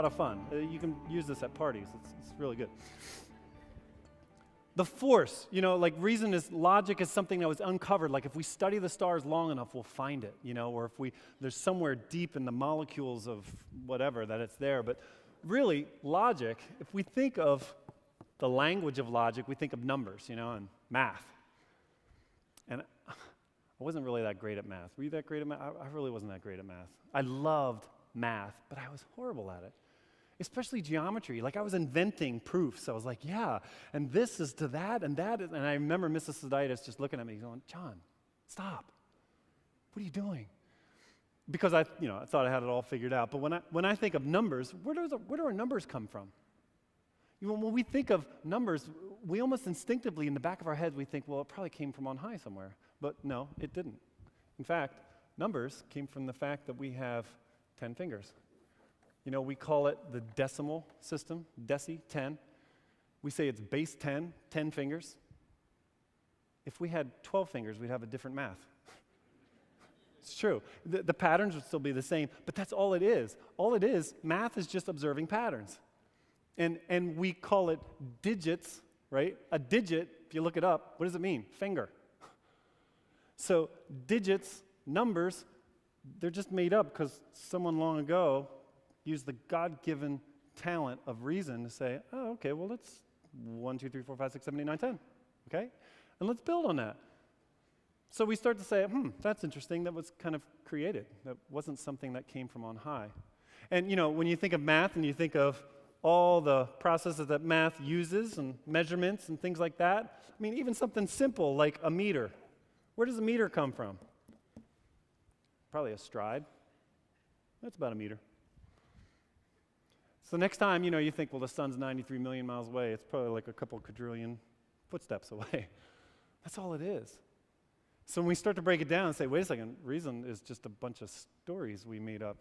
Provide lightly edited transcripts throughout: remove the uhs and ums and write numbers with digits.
lot of fun. You can use this at parties. It's really good. The force, like logic is something that was uncovered. Like if we study the stars long enough, we'll find it, or if there's somewhere deep in the molecules of whatever that it's there. But really, logic, if we think of the language of logic, we think of numbers, and math. And I wasn't really that great at math. Were you that great at math? I really wasn't that great at math. I loved math, but I was horrible at it. Especially geometry. Like I was inventing proofs. I was like, yeah, and this is to that, and that is, and I remember Mrs. Seditis just looking at me going, John, stop. What are you doing? Because I thought I had it all figured out. But when I think of numbers, where do our numbers come from? When we think of numbers, we almost instinctively, in the back of our heads, we think, well, it probably came from on high somewhere. But no, it didn't. In fact, numbers came from the fact that we have 10 fingers. We call it the decimal system, 10. We say it's base 10, 10 fingers. If we had 12 fingers, we'd have a different math. It's true. The patterns would still be the same, but that's all it is. All it is, math is just observing patterns. And we call it digits, right? A digit, if you look it up, what does it mean? Finger. So digits, numbers, they're just made up because someone long ago used the God-given talent of reason to say, oh, okay, well, let's 1, 2, 3, 4, 5, 6, 7, 8, 9, 10, okay? And let's build on that. So we start to say, that's interesting. That was kind of created. That wasn't something that came from on high. And, when you think of math and you think of all the processes that math uses and measurements and things like that, even something simple like a meter. Where does a meter come from? Probably a stride. That's about a meter. So next time, you think, well, the sun's 93 million miles away. It's probably like a couple quadrillion footsteps away. That's all it is. So when we start to break it down and say, wait a second, reason is just a bunch of stories we made up.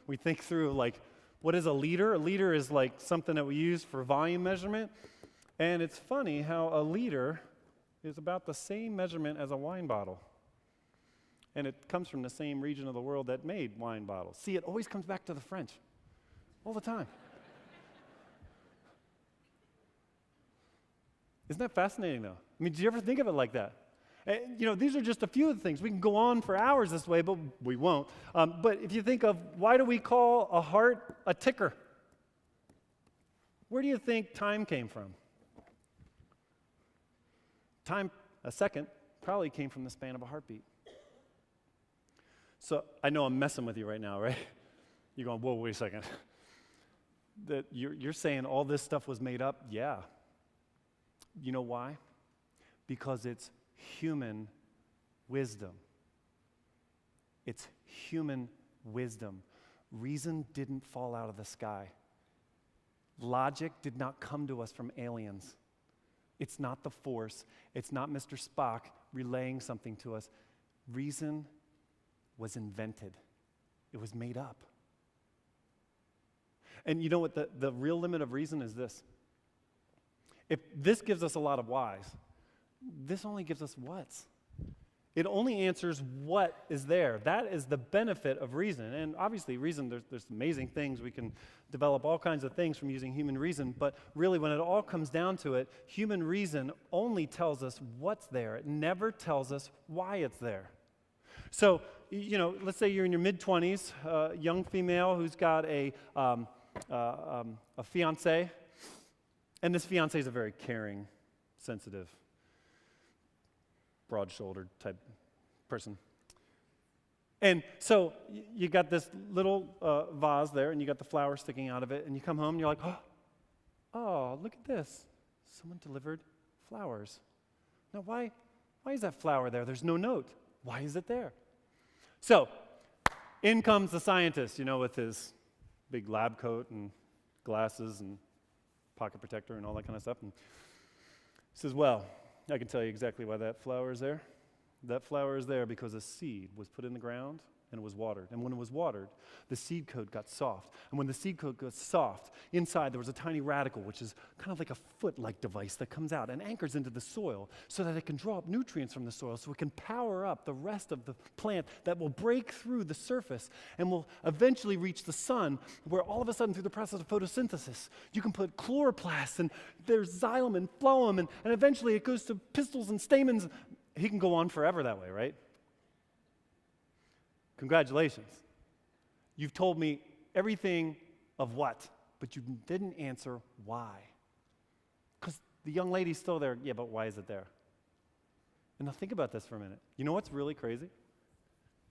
We think through, like, what is a liter? A liter is like something that we use for volume measurement. And it's funny how a liter is about the same measurement as a wine bottle. And it comes from the same region of the world that made wine bottles. See, it always comes back to the French. All the time. Isn't that fascinating, though? Do you ever think of it like that? These are just a few of the things. We can go on for hours this way, but we won't. But if you think of, why do we call a heart a ticker? Where do you think time came from? Time, a second, probably came from the span of a heartbeat. So I know I'm messing with you right now, right? You're going, whoa, wait a second. That you're saying all this stuff was made up? Yeah. You know why? Because it's human wisdom. It's human wisdom. Reason didn't fall out of the sky. Logic did not come to us from aliens. It's not the Force. It's not Mr. Spock relaying something to us. Reason was invented. It was made up. And you know what the real limit of reason is this. If this gives us a lot of whys, this only gives us whats. It only answers what is there. That is the benefit of reason. And obviously reason, there's amazing things. We can develop all kinds of things from using human reason. But really, when it all comes down to it, human reason only tells us what's there. It never tells us why it's there. So, let's say you're in your mid-20s, young female who's got a fiancé. And this fiancé is a very caring, sensitive, broad-shouldered type person. And so you got this little vase there, and you got the flower sticking out of it, and you come home, and you're like, oh, look at this. Someone delivered flowers. Now, why is that flower there? There's no note. Why is it there? So in comes the scientist, with his big lab coat and glasses and pocket protector and all that kind of stuff. And he says, well, I can tell you exactly why that flower is there. That flower is there because a seed was put in the ground, and it was watered. And when it was watered, the seed coat got soft. And when the seed coat got soft, inside there was a tiny radical, which is kind of like a foot-like device that comes out and anchors into the soil so that it can draw up nutrients from the soil so it can power up the rest of the plant that will break through the surface and will eventually reach the sun, where all of a sudden through the process of photosynthesis, you can put chloroplasts and there's xylem and phloem and eventually it goes to pistils and stamens. He can go on forever that way, right? Congratulations. You've told me everything of what, but you didn't answer why. Because the young lady's still there. Yeah, but why is it there? And now think about this for a minute. You know what's really crazy?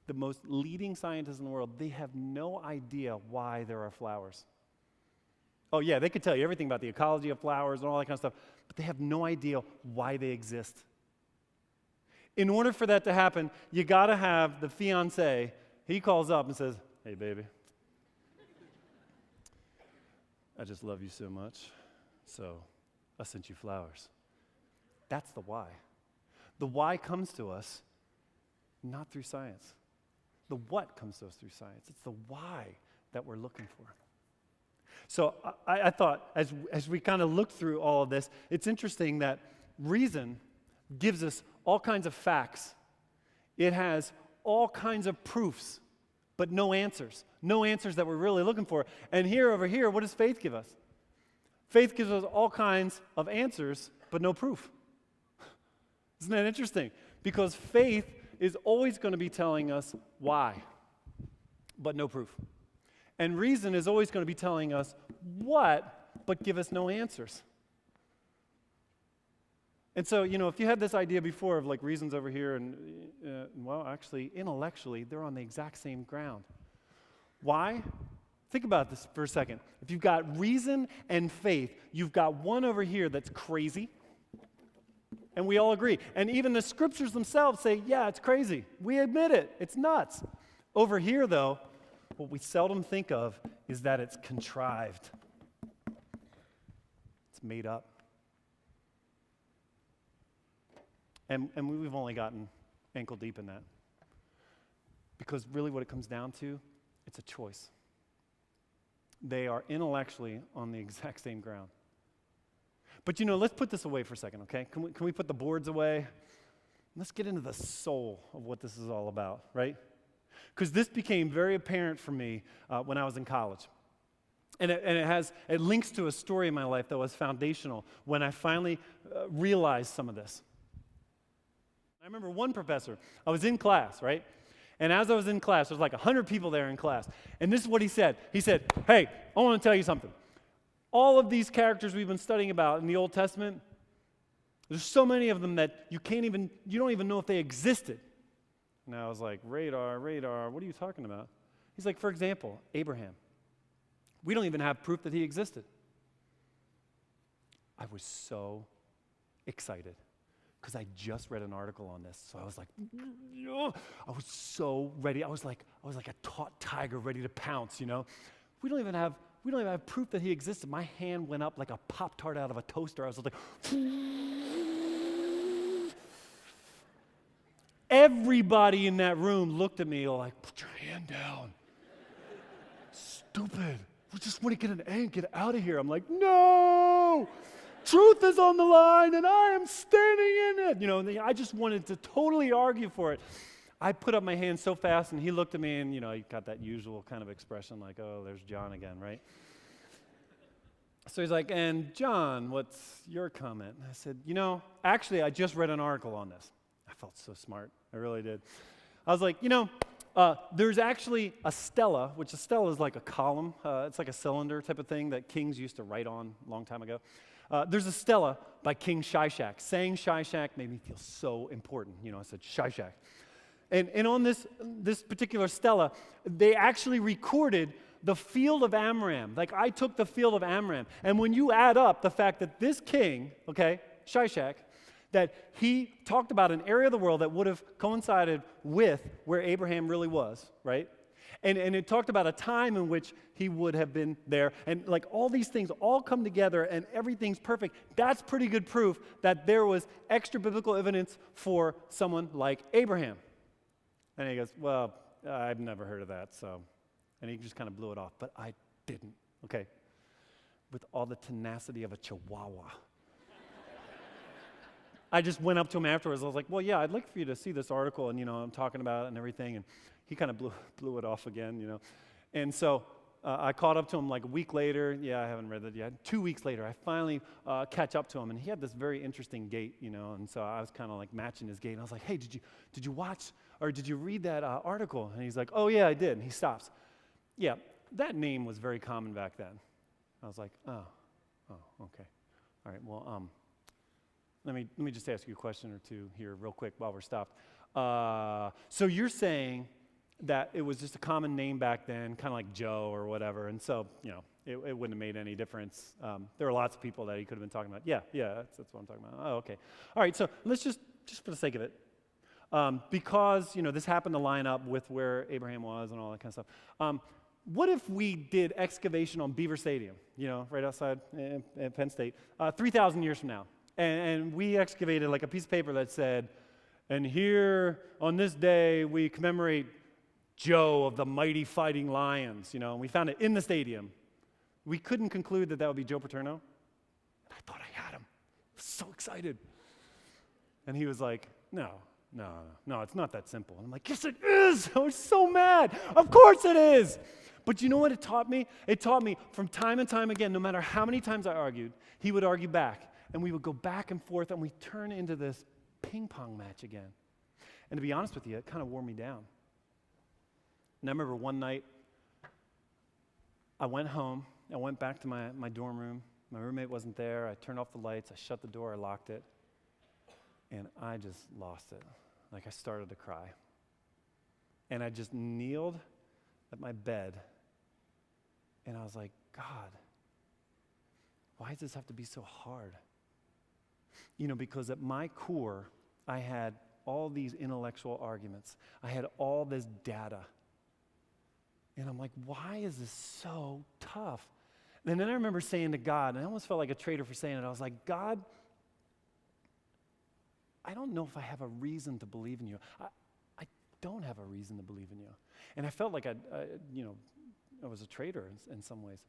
The most leading scientists in the world, they have no idea why there are flowers. Oh yeah, they could tell you everything about the ecology of flowers and all that kind of stuff, but they have no idea why they exist. In order for that to happen, you got to have the fiancé. He calls up and says, "Hey, baby, I just love you so much, so I sent you flowers." That's the why. The why comes to us not through science. The what comes to us through science. It's the why that we're looking for. So I thought, as we kind of look through all of this, it's interesting that reason gives us all kinds of facts. It has all kinds of proofs, but no answers. No answers that we're really looking for. And over here, what does faith give us? Faith gives us all kinds of answers, but no proof. Isn't that interesting? Because faith is always going to be telling us why, but no proof. And reason is always going to be telling us what, but give us no answers. And so, if you had this idea before of like reasons over here, and well, actually, intellectually, they're on the exact same ground. Why? Think about this for a second. If you've got reason and faith, you've got one over here that's crazy, and we all agree. And even the scriptures themselves say, yeah, it's crazy. We admit it. It's nuts. Over here, though, what we seldom think of is that it's contrived. It's made up. And we've only gotten ankle deep in that. Because really what it comes down to, it's a choice. They are intellectually on the exact same ground. But let's put this away for a second, okay? Can we put the boards away? Let's get into the soul of what this is all about, right? Because this became very apparent for me when I was in college. And it links to a story in my life that was foundational when I finally realized some of this. I remember one professor, I was in class, right? And as I was in class, there was like 100 people there in class. And this is what he said. He said, "Hey, I want to tell you something. All of these characters we've been studying about in the Old Testament, there's so many of them that you don't even know if they existed." And I was like, radar, what are you talking about? He's like, for example, Abraham. We don't even have proof that he existed. I was so excited because I just read an article on this. So I was like, I was so ready. I was like a taut tiger ready to pounce, We don't even have proof that he existed. My hand went up like a Pop-Tart out of a toaster. I was like, everybody in that room looked at me like, "Put your hand down. Stupid. We just want to get an A and get out of here." I'm like, "No! Truth is on the line, and I am standing in it." I just wanted to totally argue for it. I put up my hand so fast, and he looked at me, and, he got that usual kind of expression like, "Oh, there's John again," right? So he's like, "And John, what's your comment?" And I said, actually, I just read an article on this. I felt so smart. I really did. I was like, there's actually a stela, which a stela is like a column. It's like a cylinder type of thing that kings used to write on a long time ago. There's a stela by King Shishak. Saying Shishak made me feel so important. I said Shishak. And on this particular stela, they actually recorded the field of Amram. Like, I took the field of Amram. And when you add up the fact that this king, Shishak, that he talked about an area of the world that would have coincided with where Abraham really was, right? And it talked about a time in which he would have been there. And like all these things all come together and everything's perfect. That's pretty good proof that there was extra biblical evidence for someone like Abraham. And he goes, "Well, I've never heard of that, so. And he just kind of blew it off, but I didn't, okay? With all the tenacity of a chihuahua. I just went up to him afterwards. I was like, well, yeah, I'd like for you to see this article, and, I'm talking about it and everything. And he kind of blew it off again, And so I caught up to him like a week later. Yeah, I haven't read it yet. 2 weeks later, I finally catch up to him, and he had this very interesting gait, And so I was kind of like matching his gait. And I was like, hey, did you watch or did you read that article? And he's like, oh, yeah, I did. And he stops. Yeah, that name was very common back then. I was like, oh, okay. All right, well, let me just ask you a question or two here real quick while we're stopped. So you're saying that it was just a common name back then, kind of like Joe or whatever, and so, it wouldn't have made any difference. There are lots of people that he could have been talking about. Yeah, that's what I'm talking about. Oh, okay. All right, so let's just for the sake of it, because, this happened to line up with where Abraham was and all that kind of stuff. What if we did excavation on Beaver Stadium, right outside Penn State, 3,000 years from now, and we excavated like a piece of paper that said, and here on this day we commemorate Joe of the mighty fighting lions, and we found it in the stadium. We couldn't conclude that would be Joe Paterno. I thought I had him. I was so excited. And he was like, no, it's not that simple. And I'm like, yes, it is. I was so mad. Of course it is. But you know what it taught me? It taught me from time and time again, no matter how many times I argued, he would argue back. And we would go back and forth, and we'd turn into this ping pong match again. And to be honest with you, it kind of wore me down. And I remember one night, I went home. I went back to my dorm room. My roommate wasn't there. I turned off the lights. I shut the door. I locked it. And I just lost it. Like I started to cry. And I just kneeled at my bed. And I was like, God, why does this have to be so hard? Because at my core, I had all these intellectual arguments. I had all this data. And I'm like, why is this so tough? And then I remember saying to God, and I almost felt like a traitor for saying it, I was like, God, I don't know if I have a reason to believe in you. I don't have a reason to believe in you. And I felt like I was a traitor in some ways.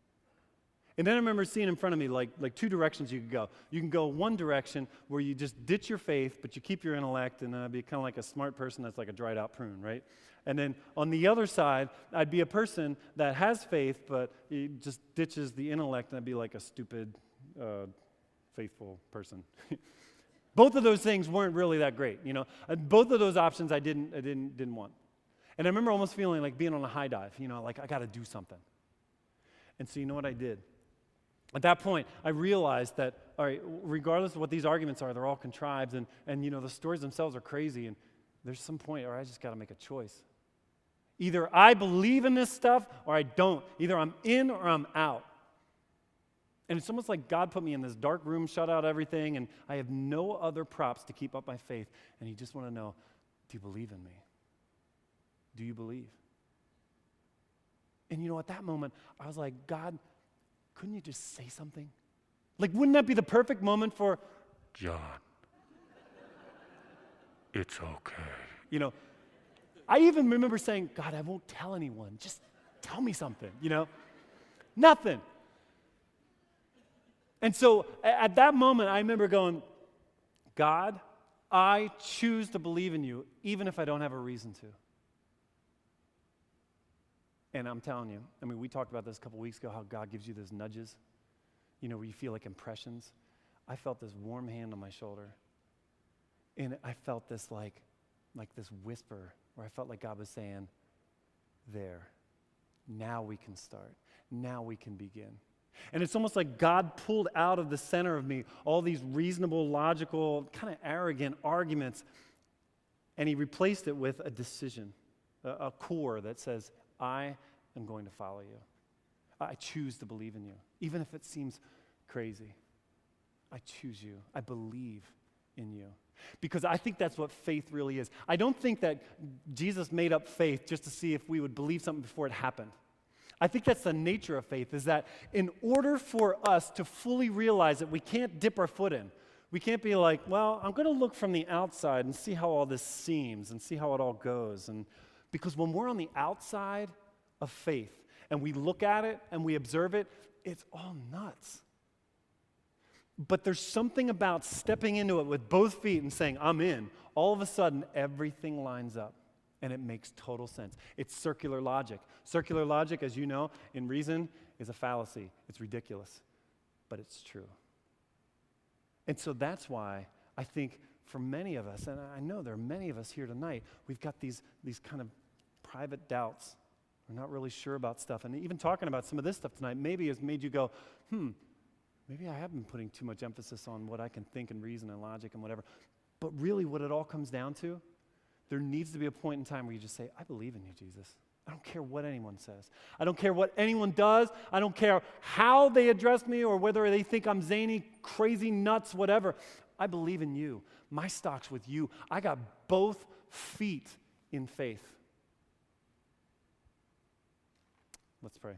And then I remember seeing in front of me like two directions you could go. You can go one direction where you just ditch your faith, but you keep your intellect, and I'd be kind of like a smart person that's like a dried out prune, right? And then on the other side, I'd be a person that has faith, but he just ditches the intellect, and I'd be like a stupid, faithful person. Both of those things weren't really that great, Both of those options I didn't want. And I remember almost feeling like being on a high dive, like I got to do something. And so you know what I did? At that point, I realized that, all right, regardless of what these arguments are, they're all contrived, and the stories themselves are crazy, and there's some point where I just got to make a choice. Either I believe in this stuff or I don't. Either I'm in or I'm out. And it's almost like God put me in this dark room, shut out everything, and I have no other props to keep up my faith, and He just want to know, do you believe in me? Do you believe? And at that moment, I was like, God, couldn't you just say something? Like, wouldn't that be the perfect moment for, John, it's okay. I even remember saying, God, I won't tell anyone. Just tell me something, Nothing. And so at that moment, I remember going, God, I choose to believe in you, even if I don't have a reason to. And I'm telling you, we talked about this a couple weeks ago, how God gives you those nudges, where you feel like impressions. I felt this warm hand on my shoulder. And I felt this like this whisper, where I felt like God was saying, there, now we can start. Now we can begin. And it's almost like God pulled out of the center of me all these reasonable, logical, kind of arrogant arguments, and He replaced it with a decision, a core that says, I am going to follow you. I choose to believe in you, even if it seems crazy. I choose you. I believe in you. Because I think that's what faith really is. I don't think that Jesus made up faith just to see if we would believe something before it happened. I think that's the nature of faith, is that in order for us to fully realize that we can't dip our foot in, we can't be like, well, I'm going to look from the outside and see how all this seems and see how it all goes. And Because when we're on the outside of faith and we look at it and we observe it, it's all nuts. But there's something about stepping into it with both feet and saying, I'm in. All of a sudden, everything lines up, and it makes total sense. It's circular logic. Circular logic, as you know, in reason, is a fallacy. It's ridiculous, but it's true. And so that's why I think for many of us, and I know there are many of us here tonight, we've got these kind of private doubts. We're not really sure about stuff. And even talking about some of this stuff tonight maybe has made you go, maybe I have been putting too much emphasis on what I can think and reason and logic and whatever. But really what it all comes down to, there needs to be a point in time where you just say, I believe in you, Jesus. I don't care what anyone says. I don't care what anyone does. I don't care how they address me or whether they think I'm zany, crazy, nuts, whatever. I believe in you. My stock's with you. I got both feet in faith. Let's pray.